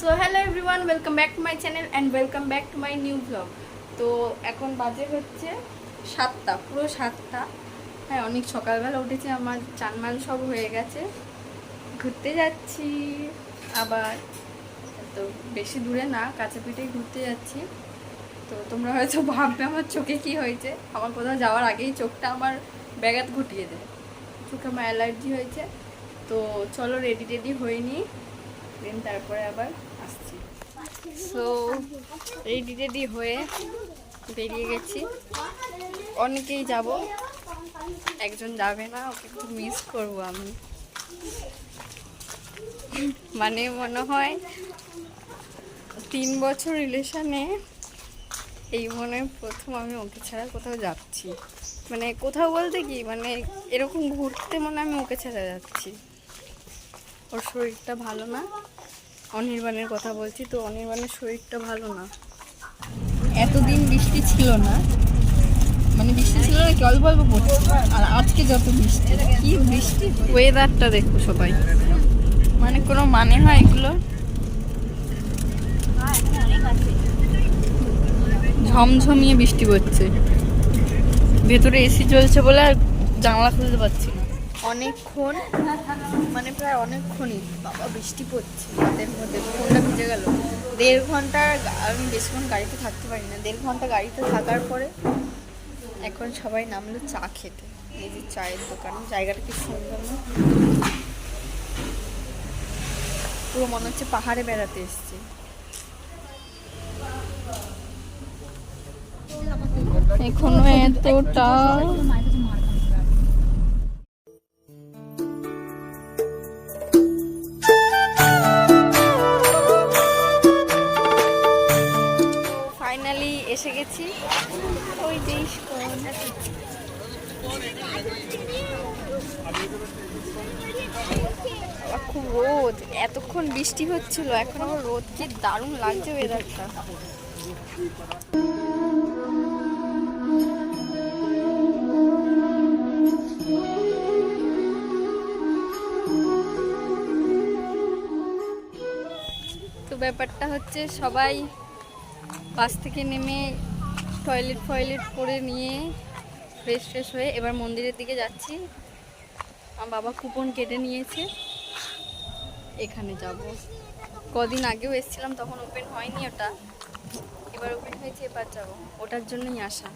So hello everyone, welcome back to my channel and welcome back to my new blog. তো এখন বাজে হচ্ছে 7টা, পুরো 7টা। হ্যাঁ, অনেক সকালবেলা উঠেছে, আমার চানমান সব হয়ে গেছে। ঘুরতে যাচ্ছি আবার, তো বেশি দূরে না, কাছে পিঠেই ঘুরতে যাচ্ছি। তো তোমরা হয়তো ভাববে আমার চোখে কি হয়েছে। আমার কোথাও যাওয়ার আগেই চোখটা আমার ব্যাঘাত ঘটিয়ে দেয়, চোখে আমার অ্যালার্জি হয়েছে। তো চলো রেডি টেডি হয়ে নিই, দেন তারপরে আবার আসছি। সো রেডি টেডি হয়ে বেরিয়ে গেছি। অনেকেই যাব, একজন যাবে না, ওকে একটু মিস করবো আমি। মানে মনে হয় 3 বছর রিলেশনে এই মনে হয় প্রথম আমি ওকে ছাড়া কোথাও যাচ্ছি। মানে কোথাও বলতে কি, মানে এরকম ঘুরতে মনে আমি ওকে ছাড়া যাচ্ছি। ওর শরীরটা ভালো না, অনির্বাণের কথা বলছি। তো অনির্বাণের শরীরটা ভালো না। এতদিন বৃষ্টি ছিল না, মানে বৃষ্টি ছিল না কি, অল্প অল্প পড়ছে। আর আজকে যত বৃষ্টি, কি বৃষ্টি! ওয়েদারটা দেখো সবাই, মানে কোনো মানে হয় এগুলো? ঝমঝমিয়ে বৃষ্টি পড়ছে, ভেতরে এসি চলছে বলে আর জানলা খুলতে পারছি না। অনেকক্ষণ, মানে প্রায় অনেকক্ষণই বাবা বৃষ্টি পড়ছে, রাতের মধ্যে ফোনটা ভিজে গেল। 1.5 ঘন্টা, আমি বেশিক্ষণ গাড়িতে থাকতে পারি না। 1.5 ঘন্টা গাড়িতে থাকার পরে এখন সবাই নামলো চা খেতে। এই যে চায়ের দোকান, জায়গাটা কি সুন্দর না, পুরো মনে হচ্ছে পাহাড়ে বেড়াতে এসেছি। এখনো এতটা ফাইনালি এসে গেছি। ওই দেশ খুব রোদ, এতক্ষণ বৃষ্টি হচ্ছিল, এখন আবার রোদ। কি দারুণ লাগছে ওয়েদারটা। তো ব্যাপারটা হচ্ছে, সবাই বাস থেকে নেমে টয়লেট করে নিয়ে ফ্রেশ হয়ে এবার মন্দিরের দিকে যাচ্ছি। আমার বাবা কুপন কেটে নিয়েছে, এখানে যাব। কদিন আগেও এসেছিলাম, তখন ওপেন হয়নি ওটা, এবার ওপেন হয়েছে, এবার যাবো। ওটার জন্যই আসা।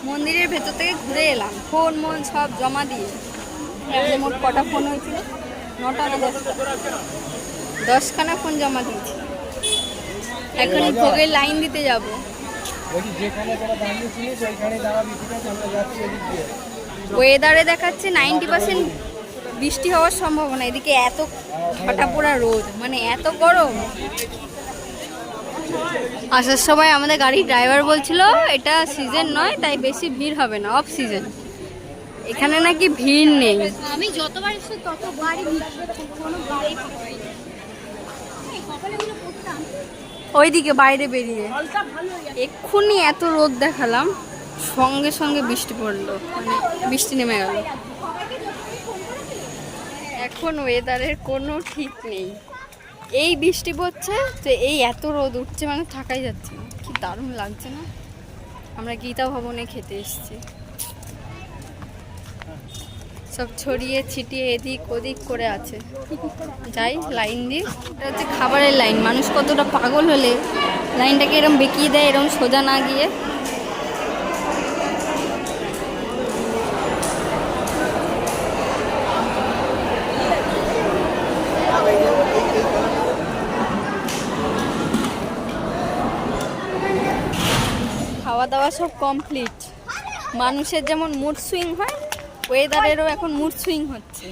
মন্দিরের ভেতর থেকে ঘুরে এলাম, ফোন সব জমা দিয়ে। মোট কটা ফোন হয়েছিল? 9টা না 10খানা ফোন জমা দিয়েছি। এখন ভোগের লাইন দিতে যাব। ওয়েদারে দেখাচ্ছে 90% বৃষ্টি হওয়ার সম্ভাবনা। এদিকে এত ফাটা পোড়া রোদ, মানে এত গরম। আসার সময় আমাদের গাড়ির ড্রাইভার বলছিল এটা সিজন নয়, তাই বেশি ভিড় হবে না, অফ সিজন। এখানে নাকি ভিড় নেই। আমি যতবার এসে ততবারই কোনো গাড়ি ওইদিকে বাইরে বেরিয়ে এক্ষুনি এত রোদ দেখালাম, সঙ্গে সঙ্গে বৃষ্টি পড়লো, মানে বৃষ্টি নেমে গেল। এখন ওয়েদারের কোনো ঠিক নেই, এই বৃষ্টি পড়ছে তো এই এত রোদ উঠছে, মানে থাকাই যাচ্ছে না। কি দারুণ লাগছে না। আমরা গীতা ভবনে খেতে এসেছি, সব ছড়িয়ে ছিটিয়ে এদিক ওদিক করে আছে। যাই লাইন দিয়ে, এটা হচ্ছে খাবারের লাইন। মানুষ কতটা পাগল হলে লাইনটাকে এরম বেঁকিয়ে দেয়, এরম সোজা না গিয়ে। খাওয়া দাওয়া সব কমপ্লিট। মানুষের যেমন মুড সুইং হয়, ওয়েদারেরও এখন মুড সুইং হচ্ছে।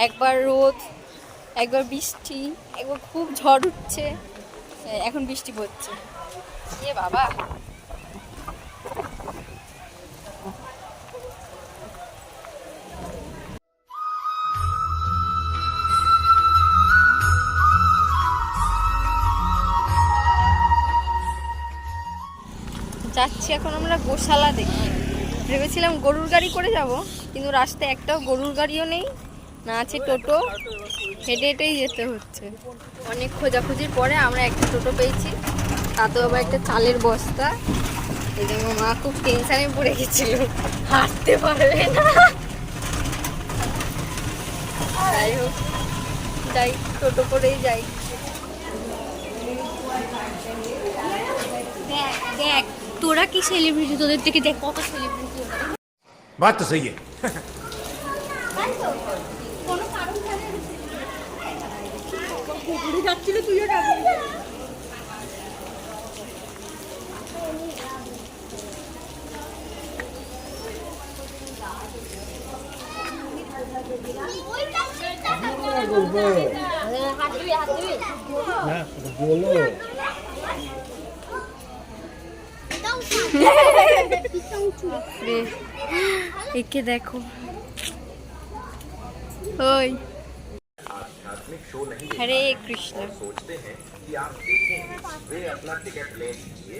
একবার রোদ, একবার বৃষ্টি, একবার খুব ঝড় উঠছে, এখন বৃষ্টি পড়ছে। এ বাবা, যাচ্ছি এখন আমরা গোশালা দেখি। ভেবেছিলাম গরুর গাড়ি করে যাব, কিন্তু রাস্তায় একটাও গরুর গাড়িও নেই, না আছে টোটো, হেঁটে হেঁটেই যেতে হচ্ছে। অনেক খোঁজাখুঁজির পরে আমরা একটা টোটো পেয়েছি, তাতেও আবার একটা চালের বস্তা। এই জন্য মা খুব টেনশানে পড়ে গেছিল, হাঁটতে পারবে না। যাই হোক, যাই, টোটো করেই যাই। দেখ দেখ তোরা কি সেলিব্রিটি, তোদের থেকে দেখ কত সেলিব্রিটি। बात तो सही है। কোনো কারণ যাচ্ছিল তুইও ডাকবি। একে দেখো, ওই হরে কৃষ্ণ। सोचते हैं कि आप देखें वे अपना टिकट ले लीजिए।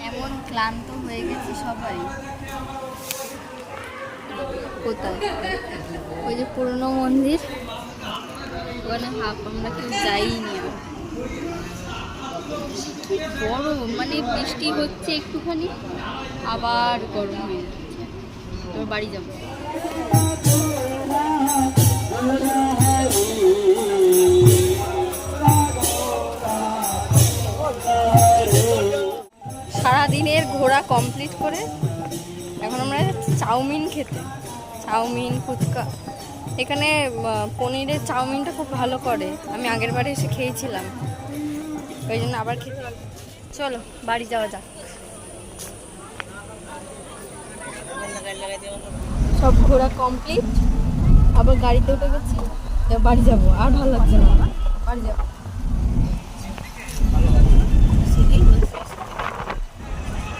এমন ক্লান্ত হয়ে গেছে সবাই। কোথায়? ওই যে পুরনো মন্দির, ওখানে আমরা কেউ যাইনি। কি গরম, মানে বৃষ্টি হচ্ছে একটুখানি আবার গরম হয়ে যাচ্ছে। তোর বাড়ি যাবো। সারাদিনের ঘোরা কমপ্লিট করে এখন আমরা চাউমিন খেতে। চাউমিন, ফুচকা। এখানে পনিরের চাউমিনটা খুব ভালো করে, আমি আগের বারে এসে খেয়েছিলাম, ওই জন্য আবার খেতে। চলো বাড়ি যাওয়া যাক। সব ঘোরা কমপ্লিট, আবার গাড়িতে উঠে গেছি, বাড়ি যাবো। আর ভালো লাগছে না, বাড়ি যাবো।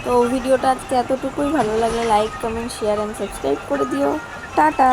তো ভিডিওটা আজকে এতটুকুই। ভালো লাগলে like, comment, share and subscribe করে দিও। টাটা।